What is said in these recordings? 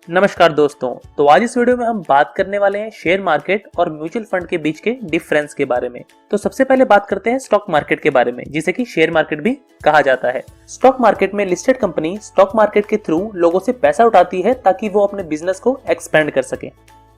नमस्कार दोस्तों। तो आज इस वीडियो में हम बात करने वाले हैं शेयर मार्केट और म्यूचुअल फंड के बीच के डिफरेंस के बारे में। तो सबसे पहले बात करते हैं स्टॉक मार्केट के बारे में, जिसे कि शेयर मार्केट भी कहा जाता है। स्टॉक मार्केट में लिस्टेड कंपनी स्टॉक मार्केट के थ्रू लोगों से पैसा उठाती है ताकि वो अपने बिजनेस को एक्सपेंड कर सके।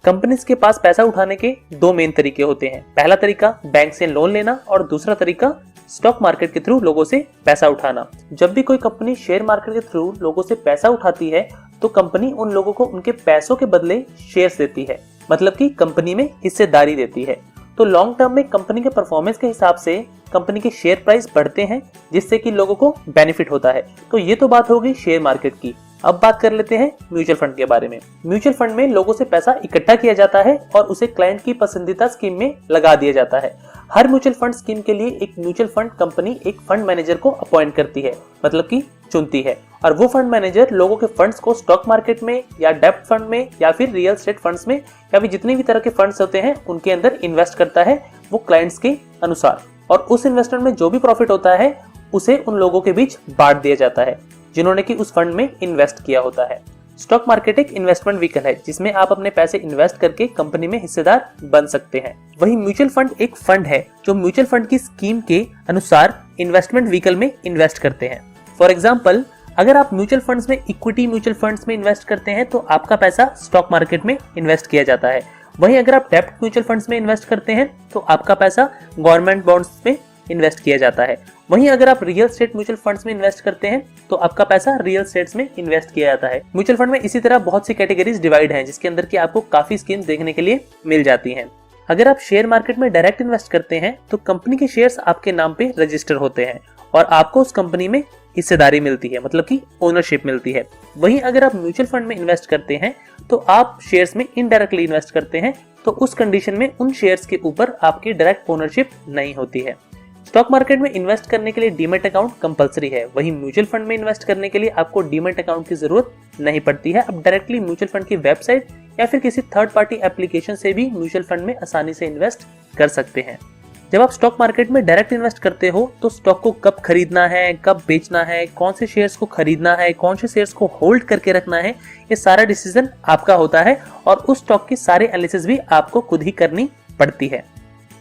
कंपनीज के पास पैसा उठाने के दो मेन तरीके होते हैं। पहला तरीका बैंक से लोन लेना और दूसरा तरीका स्टॉक मार्केट के थ्रू लोगों से पैसा उठाना। जब भी कोई कंपनी शेयर मार्केट के थ्रू लोगों से पैसा उठाती है तो कंपनी उन लोगों को उनके पैसों के बदले शेयर्स देती है, मतलब कि कंपनी में हिस्सेदारी देती है। तो लॉन्ग टर्म में कंपनी के परफॉर्मेंस के हिसाब से कंपनी के शेयर प्राइस बढ़ते हैं, जिससे कि लोगों को बेनिफिट होता है। तो ये तो बात हो गई शेयर मार्केट की। अब बात कर लेते हैं म्यूचुअल फंड के बारे में। म्यूचुअल फंड में लोगों से पैसा इकट्ठा किया जाता है और उसे क्लाइंट की पसंदीदा स्कीम में लगा दिया जाता है। हर म्यूचुअल फंड स्कीम के लिए एक म्यूचुअल फंड कंपनी एक फंड मैनेजर को अपॉइंट करती है, मतलब कि चुनती है, और वो फंड मैनेजर लोगों के फंड्स को स्टॉक मार्केट में या डेब्ट फंड में या फिर रियल एस्टेट फंड्स में या फिर जितने भी तरह के फंड्स होते हैं उनके अंदर इन्वेस्ट करता है, वो क्लाइंट्स के अनुसार। और उस इन्वेस्टमेंट में जो भी प्रॉफिट होता है उसे उन लोगों के बीच बांट दिया जाता है जिन्होंने कि उस फंड में इन्वेस्ट किया होता है। स्टॉक मार्केट एक इन्वेस्टमेंट व्हीकल है जिसमें आप अपने पैसे इन्वेस्ट करके कंपनी में हिस्सेदार बन सकते हैं। वहीं म्यूचुअल फंड एक फंड है जो म्यूचुअल फंड की स्कीम के अनुसार इन्वेस्टमेंट व्हीकल में इन्वेस्ट करते हैं। फॉर एग्जाम्पल, अगर आप म्यूचुअल फंड्स में इक्विटी म्यूचुअल फंड्स में इन्वेस्ट करते हैं तो आपका पैसा स्टॉक मार्केट में इन्वेस्ट किया जाता है। वहीं अगर आप डेब्ट म्यूचुअल फंड्स में इन्वेस्ट करते हैं तो आपका पैसा गवर्नमेंट बॉन्ड्स में इन्वेस्ट किया जाता है। वहीं अगर आप रियल एस्टेट म्यूचुअल फंड्स में इन्वेस्ट करते हैं तो आपका पैसा रियल एस्टेट्स में इन्वेस्ट किया जाता है। म्यूचुअल फंड में इसी तरह बहुत सी कैटेगरीज डिवाइड हैं, जिसके अंदर की आपको काफी स्कीम्स देखने के लिए मिल जाती हैं। अगर आप शेयर मार्केट में डायरेक्ट इन्वेस्ट करते हैं तो कंपनी के शेयर्स आपके नाम पे रजिस्टर होते हैं और आपको उस कंपनी में हिस्सेदारी मिलती है, मतलब कि ओनरशिप मिलती है। वहीं अगर आप म्यूचुअल फंड में इन्वेस्ट करते हैं तो आप शेयर्स में इनडायरेक्टली इन्वेस्ट करते हैं, तो उस कंडीशन में उन शेयर्स के ऊपर आपकी डायरेक्ट ओनरशिप नहीं होती है। स्टॉक मार्केट में इन्वेस्ट करने के लिए डीमैट अकाउंट कंपलसरी है। वहीं म्यूचुअल फंड में इन्वेस्ट करने के लिए आपको डीमैट अकाउंट की जरूरत नहीं पड़ती है। आप डायरेक्टली म्यूचुअल फंड की वेबसाइट या फिर किसी थर्ड पार्टी एप्लीकेशन से भी म्यूचुअल फंड में आसानी से इन्वेस्ट कर सकते हैं। जब आप स्टॉक मार्केट में डायरेक्ट इन्वेस्ट करते हो तो स्टॉक को कब खरीदना है, कब बेचना है, कौन से शेयर्स को खरीदना है, कौन से शेयर्स को होल्ड करके रखना है, ये सारा डिसीजन आपका होता है और उस स्टॉक की सारी एनालिसिस भी आपको खुद ही करनी पड़ती है।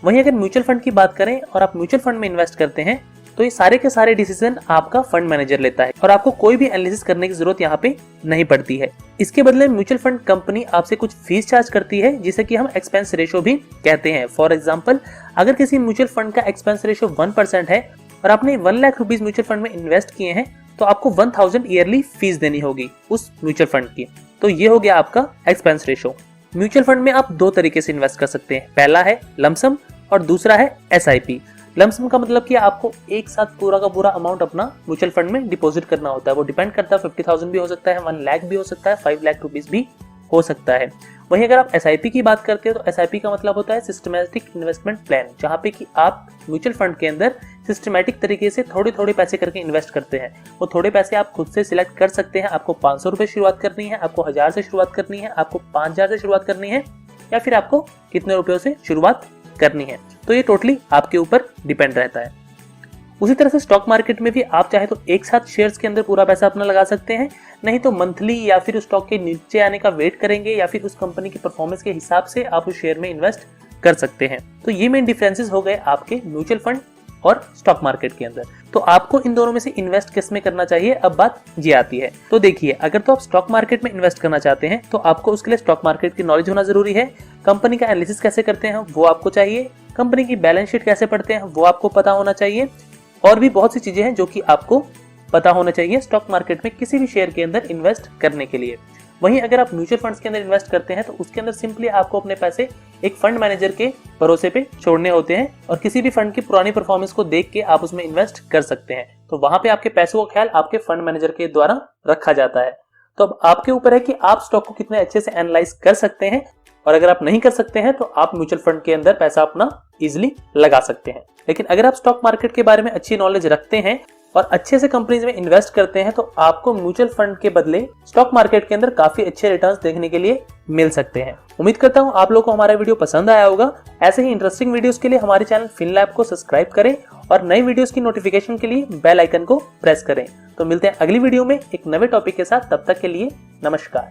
वहीं अगर म्यूचुअल फंड की बात करें और आप म्यूचुअल फंड में इन्वेस्ट करते हैं तो ये सारे के सारे डिसीजन आपका फंड मैनेजर लेता है और आपको कोई भी एनालिसिस करने की जरूरत यहाँ पे नहीं पड़ती है। इसके बदले म्यूचुअल फंड कंपनी आपसे कुछ फीस चार्ज करती है, जिसे कि हम एक्सपेंस रेशो भी कहते हैं। फॉर एग्जाम्पल, अगर किसी म्यूचुअल फंड का एक्सपेंस रेशो 1% है और आपने 1 लाख रुपीज म्यूचुअल फंड में इन्वेस्ट किए हैं तो आपको 1000 ईयरली फीस देनी होगी उस म्यूचुअल फंड की। तो ये हो गया आपका एक्सपेंस रेशो। म्यूचुअल फंड में आप दो तरीके से इन्वेस्ट कर सकते हैं। पहला है लमसम और दूसरा है SIP। लमसम का मतलब कि आपको एक साथ पूरा का पूरा अमाउंट अपना म्यूचुअल फंड में डिपॉजिट करना होता है। वो डिपेंड करता है, 50,000 भी हो सकता है, 1 लाख भी हो सकता है, 5 लाख रुपीस भी हो सकता है। वहीं अगर आप SIP की बात करते हैं तो SIP का मतलब होता है सिस्टमैटिक इन्वेस्टमेंट प्लान, जहाँ पे कि आप म्यूचुअल फंड के अंदर सिस्टमैटिक तरीके से थोड़े थोड़े पैसे करके इन्वेस्ट करते हैं। वो थोड़े पैसे आप खुद से सिलेक्ट कर सकते हैं। आपको 500 रुपए शुरुआत करनी है, आपको 1000 से शुरुआत करनी है, आपको 5000 से शुरुआत करनी है, या फिर आपको कितने रुपयों से शुरुआत करनी है। तो ये टोटली आपके ऊपर डिपेंड रहता है। उसी तरह से स्टॉक मार्केट में भी आप चाहे तो एक साथ शेयर्स के अंदर पूरा पैसा अपना लगा सकते हैं, नहीं तो मंथली या फिर उस स्टॉक के नीचे आने का वेट करेंगे या फिर उस कंपनी की परफॉर्मेंस के हिसाब से आप उस शेयर में इन्वेस्ट कर सकते हैं। तो ये मेन डिफरेंसेस हो गए आपके म्यूचुअल फंड और स्टॉक मार्केट के अंदर। तो आपको इन दोनों में से इन्वेस्ट किस में करना चाहिए, अब बात ये आती है। तो देखिए, अगर तो आप स्टॉक मार्केट में इन्वेस्ट करना चाहते हैं तो आपको उसके लिए स्टॉक मार्केट की नॉलेज होना जरूरी है। कंपनी का एनालिसिस कैसे करते हैं वो आपको चाहिए, कंपनी की बैलेंस शीट कैसे पढ़ते हैं वो आपको पता होना चाहिए, और भी बहुत सी चीजें हैं जो कि आपको पता होना चाहिए स्टॉक मार्केट में किसी भी शेयर के अंदर इन्वेस्ट करने के लिए। वहीं अगर आप म्यूचुअल फंड्स के अंदर इन्वेस्ट करते हैं तो उसके अंदर सिंपली आपको अपने पैसे एक फंड मैनेजर के भरोसे पे छोड़ने होते हैं और किसी भी फंड की पुरानी परफॉर्मेंस को देख के आप उसमें इन्वेस्ट कर सकते हैं। तो वहां पे आपके पैसों का ख्याल आपके फंड मैनेजर के द्वारा रखा जाता है। तो अब आपके ऊपर है कि आप स्टॉक को कितने अच्छे से एनालाइज कर सकते हैं, और अगर आप नहीं कर सकते हैं तो आप म्यूचुअल फंड के अंदर पैसा अपना इजिली लगा सकते हैं। लेकिन अगर आप स्टॉक मार्केट के बारे में अच्छी नॉलेज रखते हैं और अच्छे से कंपनीज में इन्वेस्ट करते हैं तो आपको म्यूचुअल फंड के बदले स्टॉक मार्केट के अंदर काफी अच्छे रिटर्न्स देखने के लिए मिल सकते हैं। उम्मीद करता हूं आप लोगों को हमारा वीडियो पसंद आया होगा। ऐसे ही इंटरेस्टिंग वीडियोस के लिए हमारे चैनल फिनलैब को सब्सक्राइब करें और नई वीडियोस की नोटिफिकेशन के लिए बेल आइकन को प्रेस करें। तो मिलते हैं अगली वीडियो में एक नए टॉपिक के साथ, तब तक के लिए नमस्कार।